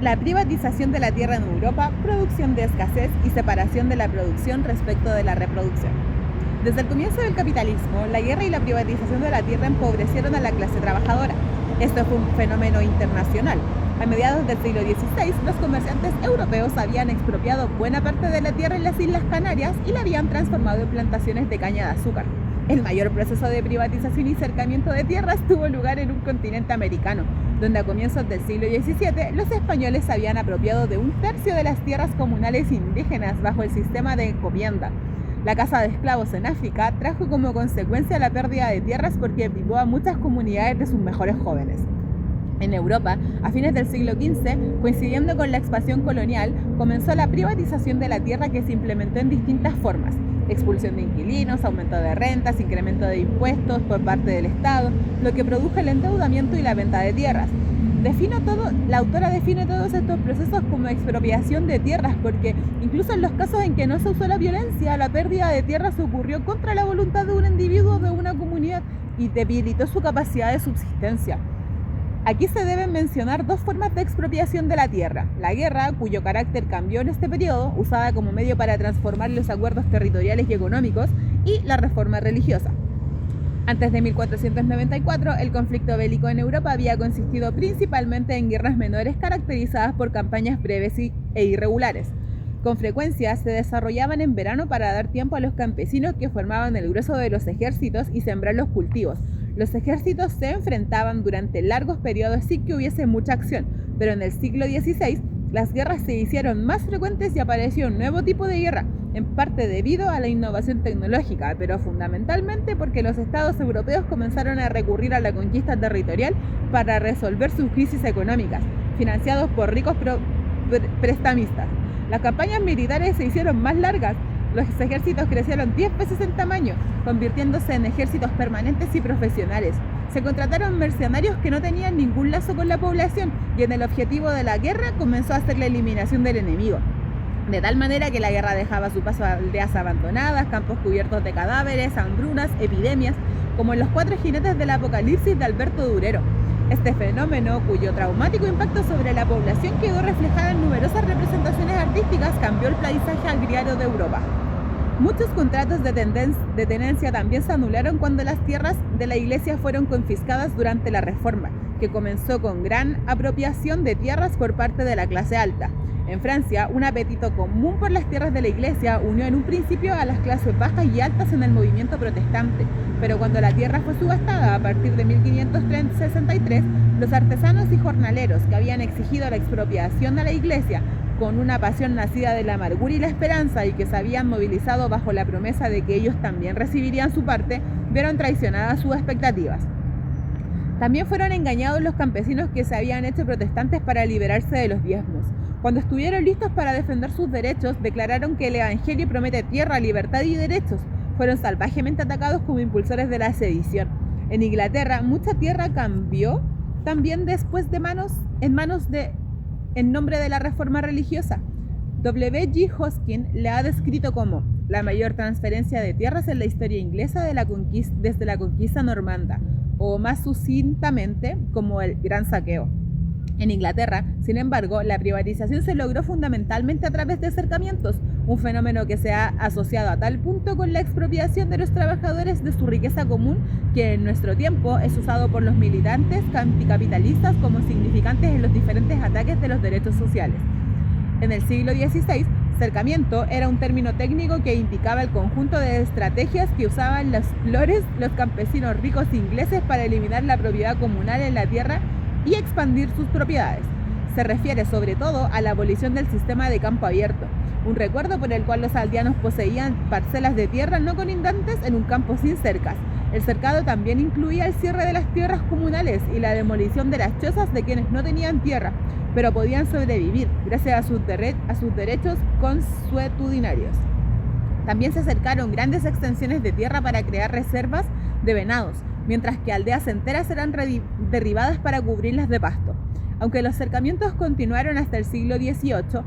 La privatización de la tierra en Europa, producción de escasez y separación de la producción respecto de la reproducción. Desde el comienzo del capitalismo, la guerra y la privatización de la tierra empobrecieron a la clase trabajadora. Esto fue un fenómeno internacional. A mediados del siglo XVI, los comerciantes europeos habían expropiado buena parte de la tierra en las Islas Canarias y la habían transformado en plantaciones de caña de azúcar. El mayor proceso de privatización y cercamiento de tierras tuvo lugar en un continente americano, donde a comienzos del siglo XVII los españoles se habían apropiado de un tercio de las tierras comunales indígenas bajo el sistema de encomienda. La caza de esclavos en África trajo como consecuencia la pérdida de tierras porque privó a muchas comunidades de sus mejores jóvenes. En Europa, a fines del siglo XV, coincidiendo con la expansión colonial, comenzó la privatización de la tierra que se implementó en distintas formas: expulsión de inquilinos, aumento de rentas, incremento de impuestos por parte del Estado, lo que produjo el endeudamiento y la venta de tierras. La autora define todos estos procesos como expropiación de tierras, porque incluso en los casos en que no se usó la violencia, la pérdida de tierras ocurrió contra la voluntad de un individuo o de una comunidad y debilitó su capacidad de subsistencia. Aquí se deben mencionar dos formas de expropiación de la tierra: la guerra, cuyo carácter cambió en este periodo, usada como medio para transformar los acuerdos territoriales y económicos, y la reforma religiosa. Antes de 1494, el conflicto bélico en Europa había consistido principalmente en guerras menores caracterizadas por campañas breves e irregulares. Con frecuencia se desarrollaban en verano para dar tiempo a los campesinos que formaban el grueso de los ejércitos y sembrar los cultivos. Los ejércitos se enfrentaban durante largos periodos sin que hubiese mucha acción, pero en el siglo XVI las guerras se hicieron más frecuentes y apareció un nuevo tipo de guerra, en parte debido a la innovación tecnológica, pero fundamentalmente porque los estados europeos comenzaron a recurrir a la conquista territorial para resolver sus crisis económicas, financiados por ricos prestamistas. Las campañas militares se hicieron más largas. Los ejércitos crecieron 10 veces en tamaño, convirtiéndose en ejércitos permanentes y profesionales. Se contrataron mercenarios que no tenían ningún lazo con la población, y en el objetivo de la guerra comenzó a ser la eliminación del enemigo. De tal manera que la guerra dejaba su paso a aldeas abandonadas, campos cubiertos de cadáveres, hambrunas, epidemias, como en Los Cuatro Jinetes del Apocalipsis de Alberto Durero. Este fenómeno, cuyo traumático impacto sobre la población quedó reflejado en numerosas representaciones artísticas, cambió el paisaje agriario de Europa. Muchos contratos de tenencia también se anularon cuando las tierras de la Iglesia fueron confiscadas durante la Reforma, que comenzó con gran apropiación de tierras por parte de la clase alta. En Francia, un apetito común por las tierras de la Iglesia unió en un principio a las clases bajas y altas en el movimiento protestante, pero cuando la tierra fue subastada a partir de 1563, los artesanos y jornaleros que habían exigido la expropiación de la Iglesia con una pasión nacida de la amargura y la esperanza y que se habían movilizado bajo la promesa de que ellos también recibirían su parte, vieron traicionadas sus expectativas. También fueron engañados los campesinos que se habían hecho protestantes para liberarse de los diezmos. Cuando estuvieron listos para defender sus derechos, declararon que el Evangelio promete tierra, libertad y derechos. Fueron salvajemente atacados como impulsores de la sedición. En Inglaterra, mucha tierra cambió también después en nombre de la reforma religiosa. W. G. Hoskin le ha descrito como la mayor transferencia de tierras en la historia inglesa desde la conquista normanda, o más sucintamente como el Gran Saqueo. En Inglaterra, sin embargo, la privatización se logró fundamentalmente a través de acercamientos, un fenómeno que se ha asociado a tal punto con la expropiación de los trabajadores de su riqueza común que en nuestro tiempo es usado por los militantes anticapitalistas como significantes en los diferentes ataques de los derechos sociales. En el siglo XVI, cercamiento era un término técnico que indicaba el conjunto de estrategias que usaban los campesinos ricos ingleses para eliminar la propiedad comunal en la tierra y expandir sus propiedades. Se refiere sobre todo a la abolición del sistema de campo abierto, un recuerdo por el cual los aldeanos poseían parcelas de tierra no colindantes en un campo sin cercas. El cercado también incluía el cierre de las tierras comunales y la demolición de las chozas de quienes no tenían tierra, pero podían sobrevivir gracias a sus derechos consuetudinarios. También se cercaron grandes extensiones de tierra para crear reservas de venados, mientras que aldeas enteras eran derribadas para cubrirlas de pasto. Aunque los cercamientos continuaron hasta el siglo XVIII,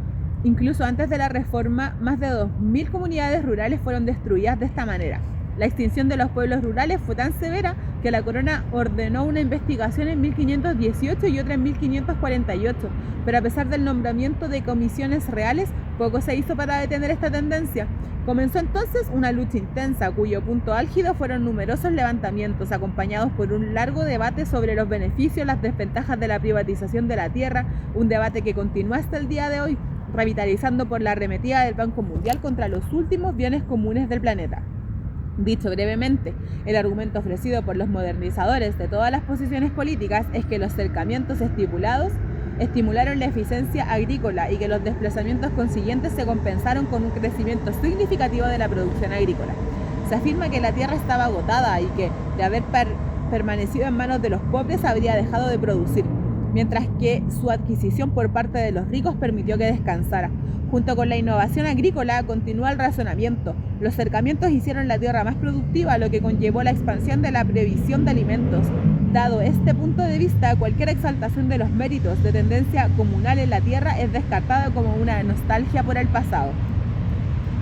incluso antes de la reforma, más de 2.000 comunidades rurales fueron destruidas de esta manera. La extinción de los pueblos rurales fue tan severa que la corona ordenó una investigación en 1518 y otra en 1548, pero a pesar del nombramiento de comisiones reales, poco se hizo para detener esta tendencia. Comenzó entonces una lucha intensa, cuyo punto álgido fueron numerosos levantamientos, acompañados por un largo debate sobre los beneficios y las desventajas de la privatización de la tierra, un debate que continúa hasta el día de hoy, revitalizando por la arremetida del Banco Mundial contra los últimos bienes comunes del planeta. Dicho brevemente, el argumento ofrecido por los modernizadores de todas las posiciones políticas es que los cercamientos estipulados estimularon la eficiencia agrícola y que los desplazamientos consiguientes se compensaron con un crecimiento significativo de la producción agrícola. Se afirma que la tierra estaba agotada y que, de haber permanecido en manos de los pobres, habría dejado de producir, mientras que su adquisición por parte de los ricos permitió que descansara. Junto con la innovación agrícola, continúa el razonamiento. Los cercamientos hicieron la tierra más productiva, lo que conllevó la expansión de la provisión de alimentos. Dado este punto de vista, cualquier exaltación de los méritos de tendencia comunal en la tierra es descartada como una nostalgia por el pasado,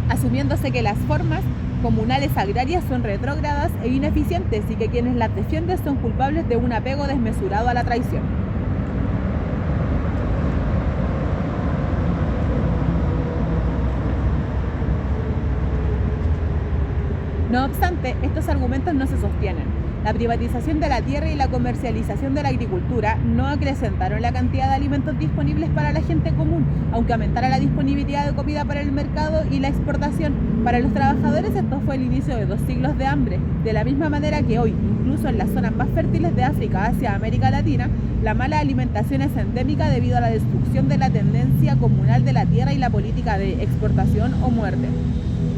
asumiéndose que las formas comunales agrarias son retrógradas e ineficientes y que quienes las defienden son culpables de un apego desmesurado a la tradición. No obstante, estos argumentos no se sostienen. La privatización de la tierra y la comercialización de la agricultura no acrecentaron la cantidad de alimentos disponibles para la gente común, aunque aumentara la disponibilidad de comida para el mercado y la exportación. Para los trabajadores esto fue el inicio de 2 siglos de hambre. De la misma manera que hoy, incluso en las zonas más fértiles de África hacia América Latina, la mala alimentación es endémica debido a la destrucción de la tendencia comunal de la tierra y la política de exportación o muerte,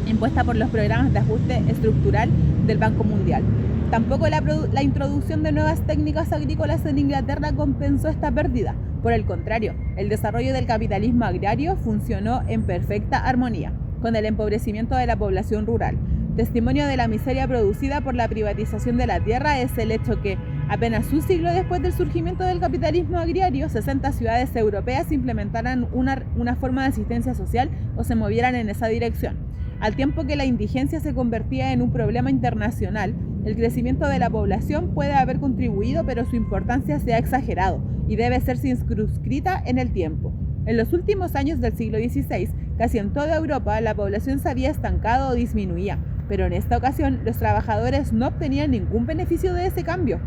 impuesta por los programas de ajuste estructural del Banco Mundial. Tampoco la introducción de nuevas técnicas agrícolas en Inglaterra compensó esta pérdida. Por el contrario, el desarrollo del capitalismo agrario funcionó en perfecta armonía con el empobrecimiento de la población rural. Testimonio de la miseria producida por la privatización de la tierra es el hecho que, apenas un siglo después del surgimiento del capitalismo agrario, 60 ciudades europeas implementaran una forma de asistencia social o se movieran en esa dirección. Al tiempo que la indigencia se convertía en un problema internacional, el crecimiento de la población puede haber contribuido, pero su importancia se ha exagerado y debe ser circunscrita en el tiempo. En los últimos años del siglo XVI, casi en toda Europa, la población se había estancado o disminuía, pero en esta ocasión los trabajadores no obtenían ningún beneficio de ese cambio.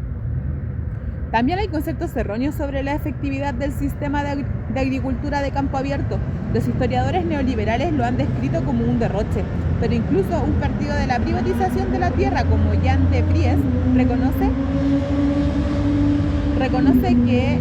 También hay conceptos erróneos sobre la efectividad del sistema de agricultura de campo abierto. Los historiadores neoliberales lo han descrito como un derroche, pero incluso un partido de la privatización de la tierra como Jan de Vries reconoce que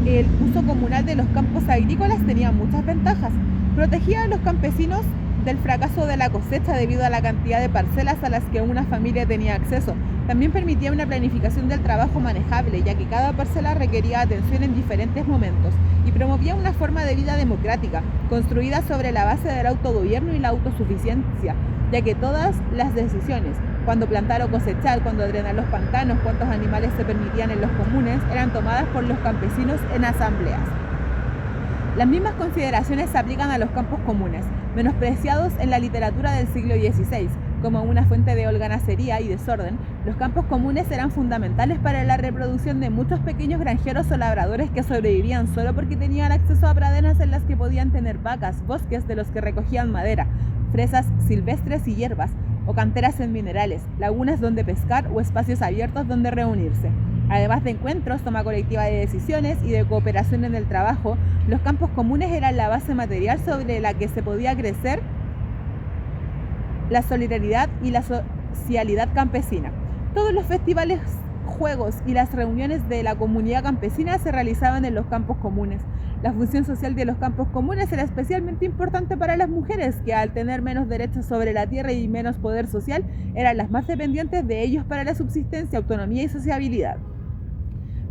el uso comunal de los campos agrícolas tenía muchas ventajas. Protegía a los campesinos del fracaso de la cosecha debido a la cantidad de parcelas a las que una familia tenía acceso. También permitía una planificación del trabajo manejable, ya que cada parcela requería atención en diferentes momentos, y promovía una forma de vida democrática, construida sobre la base del autogobierno y la autosuficiencia, ya que todas las decisiones, cuándo plantar o cosechar, cuándo drenar los pantanos, cuántos animales se permitían en los comunes, eran tomadas por los campesinos en asambleas. Las mismas consideraciones se aplican a los campos comunes, menospreciados en la literatura del siglo XVI, como una fuente de holganacería y desorden. Los campos comunes eran fundamentales para la reproducción de muchos pequeños granjeros o labradores que sobrevivían solo porque tenían acceso a praderas en las que podían tener vacas, bosques de los que recogían madera, fresas silvestres y hierbas, o canteras en minerales, lagunas donde pescar o espacios abiertos donde reunirse. Además de encuentros, toma colectiva de decisiones y de cooperación en el trabajo, los campos comunes eran la base material sobre la que se podía crecer la solidaridad y la socialidad campesina. Todos los festivales, juegos y las reuniones de la comunidad campesina se realizaban en los campos comunes. La función social de los campos comunes era especialmente importante para las mujeres, que al tener menos derechos sobre la tierra y menos poder social, eran las más dependientes de ellos para la subsistencia, autonomía y sociabilidad.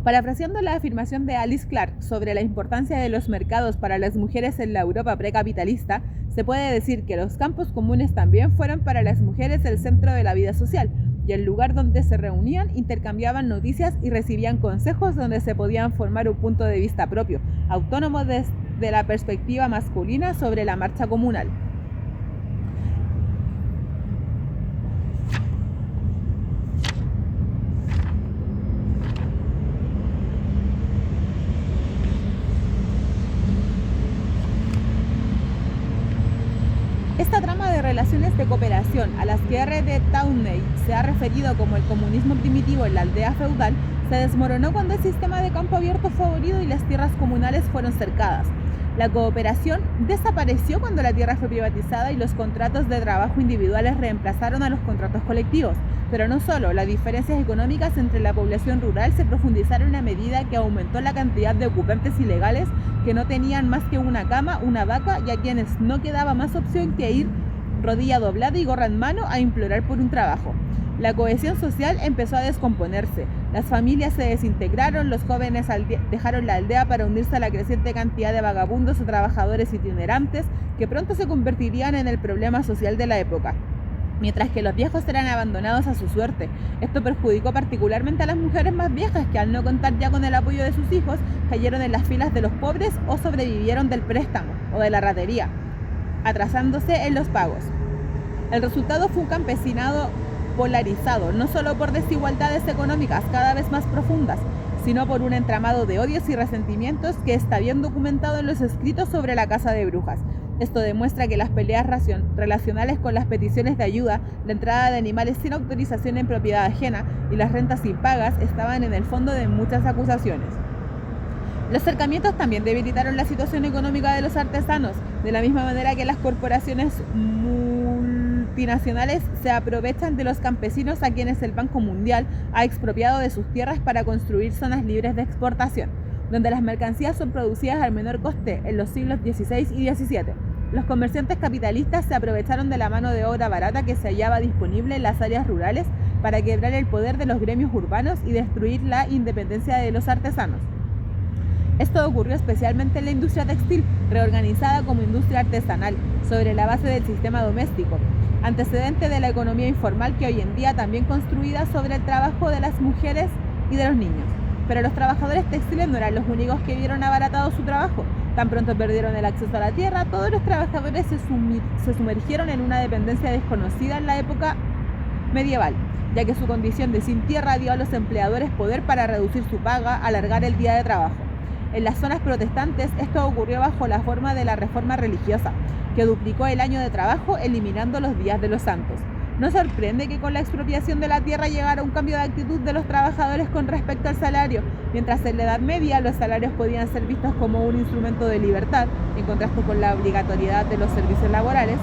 Parafraseando la afirmación de Alice Clark sobre la importancia de los mercados para las mujeres en la Europa precapitalista, se puede decir que los campos comunes también fueron para las mujeres el centro de la vida social y el lugar donde se reunían, intercambiaban noticias y recibían consejos, donde se podían formar un punto de vista propio, autónomo desde la perspectiva masculina sobre la marcha comunal. condiciones de cooperación a las que R.D. Tawney se ha referido como el comunismo primitivo en la aldea feudal se desmoronó cuando el sistema de campo abierto fue abolido y las tierras comunales fueron cercadas. La cooperación desapareció cuando la tierra fue privatizada y los contratos de trabajo individuales reemplazaron a los contratos colectivos. Pero no solo, las diferencias económicas entre la población rural se profundizaron a medida que aumentó la cantidad de ocupantes ilegales que no tenían más que una cama, una vaca y a quienes no quedaba más opción que ir rodilla doblada y gorra en mano a implorar por un trabajo. La cohesión social empezó a descomponerse, las familias se desintegraron, los jóvenes dejaron la aldea para unirse a la creciente cantidad de vagabundos o trabajadores itinerantes que pronto se convertirían en el problema social de la época, mientras que los viejos eran abandonados a su suerte. Esto perjudicó particularmente a las mujeres más viejas que al no contar ya con el apoyo de sus hijos, cayeron en las filas de los pobres o sobrevivieron del préstamo o de la ratería, atrasándose en los pagos. El resultado fue un campesinado polarizado, no solo por desigualdades económicas cada vez más profundas, sino por un entramado de odios y resentimientos que está bien documentado en los escritos sobre la caza de brujas. Esto demuestra que las peleas relacionales con las peticiones de ayuda, la entrada de animales sin autorización en propiedad ajena y las rentas impagas estaban en el fondo de muchas acusaciones. Los cercamientos también debilitaron la situación económica de los artesanos, de la misma manera que las corporaciones multinacionales se aprovechan de los campesinos a quienes el Banco Mundial ha expropiado de sus tierras para construir zonas libres de exportación, donde las mercancías son producidas al menor coste en los siglos XVI y XVII. Los comerciantes capitalistas se aprovecharon de la mano de obra barata que se hallaba disponible en las áreas rurales para quebrar el poder de los gremios urbanos y destruir la independencia de los artesanos. Esto ocurrió especialmente en la industria textil, reorganizada como industria artesanal, sobre la base del sistema doméstico, antecedente de la economía informal que hoy en día también construida sobre el trabajo de las mujeres y de los niños. Pero los trabajadores textiles no eran los únicos que vieron abaratado su trabajo. Tan pronto perdieron el acceso a la tierra, todos los trabajadores se sumergieron en una dependencia desconocida en la época medieval, ya que su condición de sin tierra dio a los empleadores poder para reducir su paga, alargar el día de trabajo. En las zonas protestantes esto ocurrió bajo la forma de la reforma religiosa, que duplicó el año de trabajo eliminando los días de los santos. No sorprende que con la expropiación de la tierra llegara un cambio de actitud de los trabajadores con respecto al salario, mientras en la Edad Media los salarios podían ser vistos como un instrumento de libertad, en contraste con la obligatoriedad de los servicios laborales.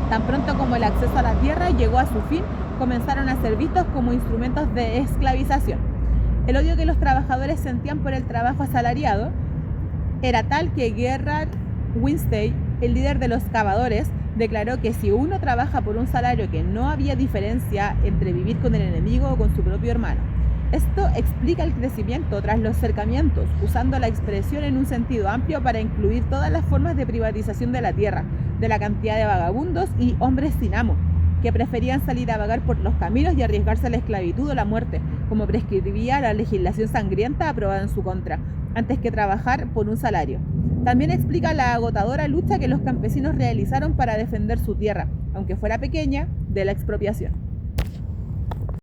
Tan pronto como el acceso a la tierra llegó a su fin, comenzaron a ser vistos como instrumentos de esclavización. El odio que los trabajadores sentían por el trabajo asalariado era tal que Gerhard Winstein, el líder de los cavadores, declaró que si uno trabaja por un salario que no había diferencia entre vivir con el enemigo o con su propio hermano. Esto explica el crecimiento tras los cercamientos, usando la expresión en un sentido amplio para incluir todas las formas de privatización de la tierra, de la cantidad de vagabundos y hombres sin amo, que preferían salir a vagar por los caminos y arriesgarse a la esclavitud o la muerte, como prescribía la legislación sangrienta aprobada en su contra, antes que trabajar por un salario. También explica la agotadora lucha que los campesinos realizaron para defender su tierra, aunque fuera pequeña, de la expropiación.